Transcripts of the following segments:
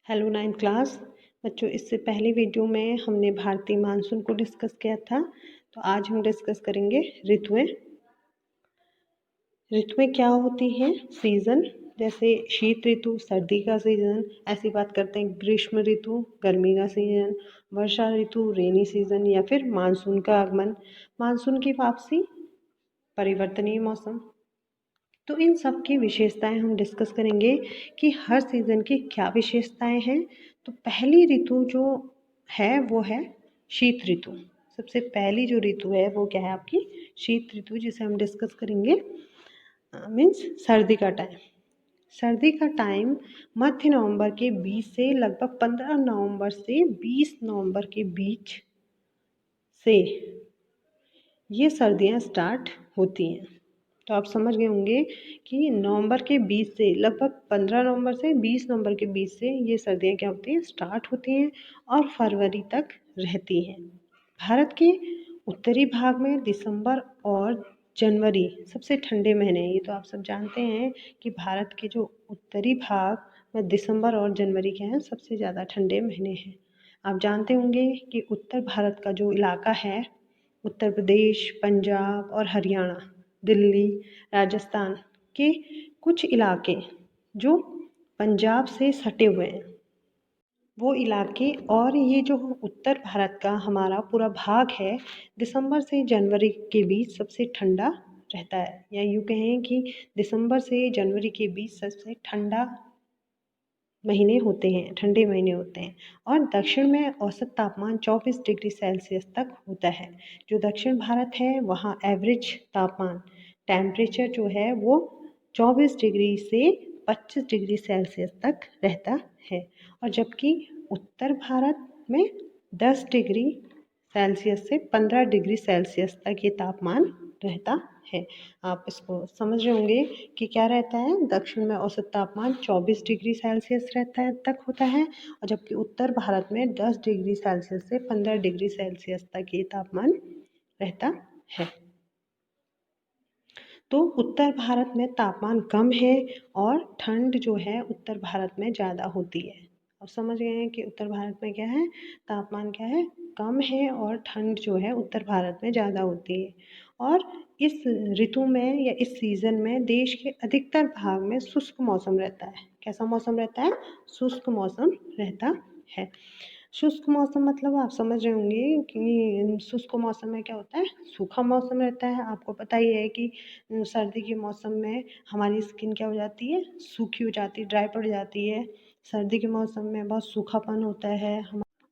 Hello 9th class बच्चों। इससे पहले वीडियो में हमने भारतीय मानसून को डिस्कस किया था। तो आज हम डिस्कस करेंगे ऋतुएं। ऋतुएं क्या होती हैं? सीज़न, जैसे शीत ऋतु सर्दी का सीज़न, ऐसी बात करते हैं। ग्रीष्म ऋतु गर्मी का सीज़न, वर्षा ऋतु रेनी सीज़न, या फिर मानसून का आगमन, मानसून की वापसी, परिवर्तनीय मौसम। तो इन सब की विशेषताएं हम डिस्कस करेंगे कि हर सीज़न की क्या विशेषताएं हैं। तो पहली ऋतु जो है वो है शीत ऋतु। सबसे पहली जो ऋतु है वो क्या है? आपकी शीत ऋतु, जिसे हम डिस्कस करेंगे। मीन्स सर्दी का टाइम। सर्दी का टाइम मध्य नवंबर के 20 से लगभग 15 नवंबर से 20 नवंबर के बीच से ये सर्दियाँ स्टार्ट होती हैं। तो आप समझ गए होंगे कि नवंबर के 20 से लगभग 15 नवंबर से 20 नवंबर के बीच से ये सर्दियाँ क्या होती हैं? स्टार्ट होती हैं और फरवरी तक रहती हैं। भारत के उत्तरी भाग में दिसंबर और जनवरी सबसे ठंडे महीने हैं। ये तो आप सब जानते हैं कि भारत के जो उत्तरी भाग में दिसंबर और जनवरी के हैं सबसे ज़्यादा ठंडे महीने हैं। आप जानते होंगे कि उत्तर भारत का जो इलाका है, उत्तर प्रदेश, पंजाब और हरियाणा, दिल्ली, राजस्थान के कुछ इलाके जो पंजाब से सटे हुए हैं, वो इलाके, और ये जो उत्तर भारत का हमारा पूरा भाग है, दिसंबर से जनवरी के बीच सबसे ठंडा रहता है। या यूँ कहें कि दिसंबर से जनवरी के बीच सबसे ठंडा महीने होते हैं, ठंडे महीने होते हैं। और दक्षिण में औसत तापमान 24 डिग्री सेल्सियस तक होता है। जो दक्षिण भारत है वहाँ एवरेज तापमान, टेम्परेचर जो है वो 24 डिग्री से 25 डिग्री सेल्सियस तक रहता है। और जबकि उत्तर भारत में 10 डिग्री सेल्सियस से 15 डिग्री सेल्सियस तक ये तापमान रहता है। आप इसको समझ रहे होंगे कि क्या रहता है? दक्षिण में औसत तापमान 24 डिग्री सेल्सियस रहता है तक होता है, और जबकि उत्तर भारत में 10 डिग्री सेल्सियस से 15 डिग्री सेल्सियस तक ये तापमान रहता है। तो उत्तर भारत में तापमान कम है और ठंड जो है उत्तर भारत में ज़्यादा होती है। अब समझ गए हैं कि उत्तर भारत में क्या है? तापमान क्या है? कम है, और ठंड जो है उत्तर भारत में ज़्यादा होती है। और इस ऋतु में या इस सीज़न में देश के अधिकतर भाग में शुष्क मौसम रहता है। कैसा मौसम रहता है? शुष्क मौसम रहता है। शुष्क मौसम मतलब आप समझ रहे होंगे कि शुष्क मौसम में क्या होता है? सूखा मौसम रहता है। आपको पता ही है कि सर्दी के मौसम में हमारी स्किन क्या हो जाती है? सूखी हो जाती है, ड्राई पड़ जाती है। सर्दी के मौसम में बहुत सूखापन होता है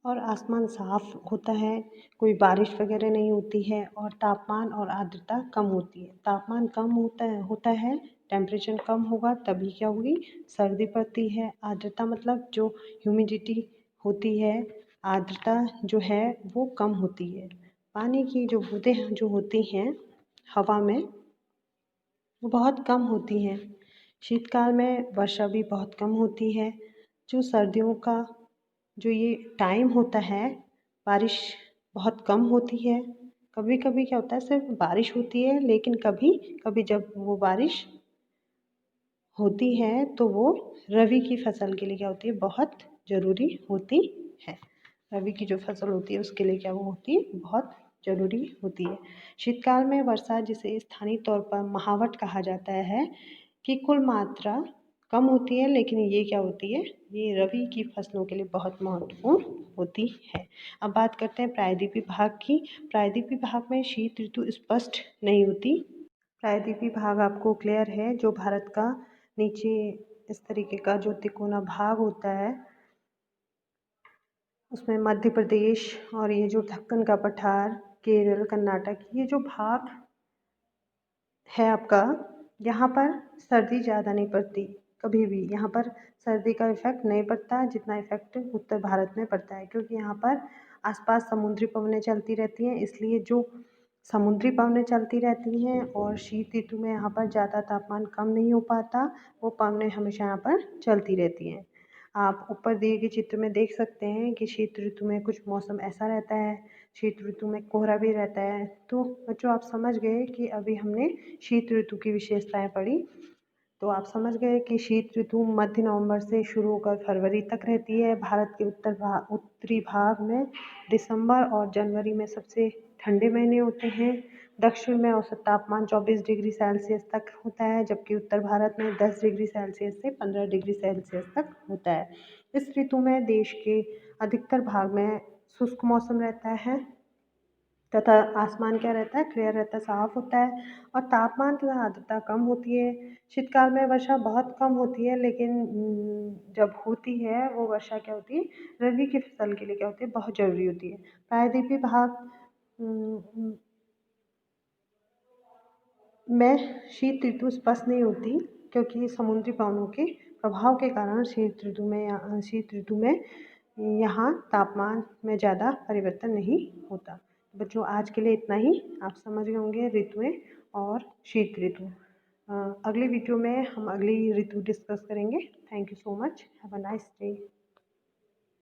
और आसमान साफ होता है, कोई बारिश वगैरह नहीं होती है, और तापमान और आर्द्रता कम होती है। तापमान कम होता है, टेम्परेचर कम होगा तभी क्या होगी? सर्दी पड़ती है। आर्द्रता मतलब जो ह्यूमिडिटी होती है, आर्द्रता जो है वो कम होती है। पानी की जो बूंदें जो होती हैं हवा में, वो बहुत कम होती हैं। शीतकाल में वर्षा भी बहुत कम होती है। जो सर्दियों का जो ये टाइम होता है, बारिश बहुत कम होती है। कभी कभी क्या होता है, सिर्फ बारिश होती है, लेकिन कभी कभी जब वो बारिश होती है तो वो रबी की फसल के लिए क्या होती है? बहुत ज़रूरी होती है। रबी की जो फसल होती है उसके लिए क्या वो होती है? बहुत ज़रूरी होती है। शीतकाल में वर्षा, जिसे स्थानीय तौर पर महावट कहा जाता है, की कुल मात्रा कम होती है, लेकिन ये क्या होती है? ये रबी की फसलों के लिए बहुत महत्वपूर्ण होती है। अब बात करते हैं प्रायद्वीपीय भाग की। प्रायद्वीपीय भाग में शीत ऋतु स्पष्ट नहीं होती। प्रायद्वीपीय भाग आपको क्लियर है, जो भारत का नीचे इस तरीके का जो तिकोना भाग होता है, उसमें मध्य प्रदेश और ये जो दक्कन का पठार, केरल, कर्नाटक, ये जो भाग है आपका, यहाँ पर सर्दी ज़्यादा नहीं पड़ती कभी भी। यहाँ पर सर्दी का इफ़ेक्ट नहीं पड़ता जितना इफ़ेक्ट उत्तर भारत में पड़ता है, क्योंकि यहाँ पर आसपास समुद्री पवनें चलती रहती हैं। इसलिए जो समुद्री पवनें चलती रहती हैं, और शीत ऋतु में यहाँ पर ज़्यादा तापमान कम नहीं हो पाता, वो पवनें हमेशा यहाँ पर चलती रहती हैं। आप ऊपर दिए गए चित्र में देख सकते हैं कि शीत ऋतु में कुछ मौसम ऐसा रहता है, शीत ऋतु में कोहरा भी रहता है। तो बच्चों आप समझ गए कि अभी हमने शीत ऋतु की विशेषताएं पढ़ी। तो आप समझ गए कि शीत ऋतु मध्य नवंबर से शुरू होकर फरवरी तक रहती है। भारत के उत्तरी भाग में दिसंबर और जनवरी में सबसे ठंडे महीने होते हैं। दक्षिण में औसत तापमान 24 डिग्री सेल्सियस तक होता है, जबकि उत्तर भारत में 10 डिग्री सेल्सियस से 15 डिग्री सेल्सियस तक होता है। इस ऋतु में देश के अधिकतर भाग में शुष्क मौसम रहता है तथा आसमान क्या रहता है, क्लियर रहता है, साफ होता है और तापमान तथा आर्द्रता कम होती है। शीतकाल में वर्षा बहुत कम होती है, लेकिन जब होती है वो वर्षा क्या होती है, रबी की फसल के लिए क्या होती है, बहुत ज़रूरी होती है। प्रायद्वीपीय भाग में शीत ऋतु स्पष्ट नहीं होती, क्योंकि समुद्री पवनों के प्रभाव के कारण शीत ऋतु में यहाँ तापमान में ज़्यादा परिवर्तन नहीं होता। बच्चों, आज के लिए इतना ही। आप समझ गए होंगे ऋतुएं और शीत ऋतु। अगली वीडियो में हम अगली ऋतु डिस्कस करेंगे। Thank you so much. Have a nice day.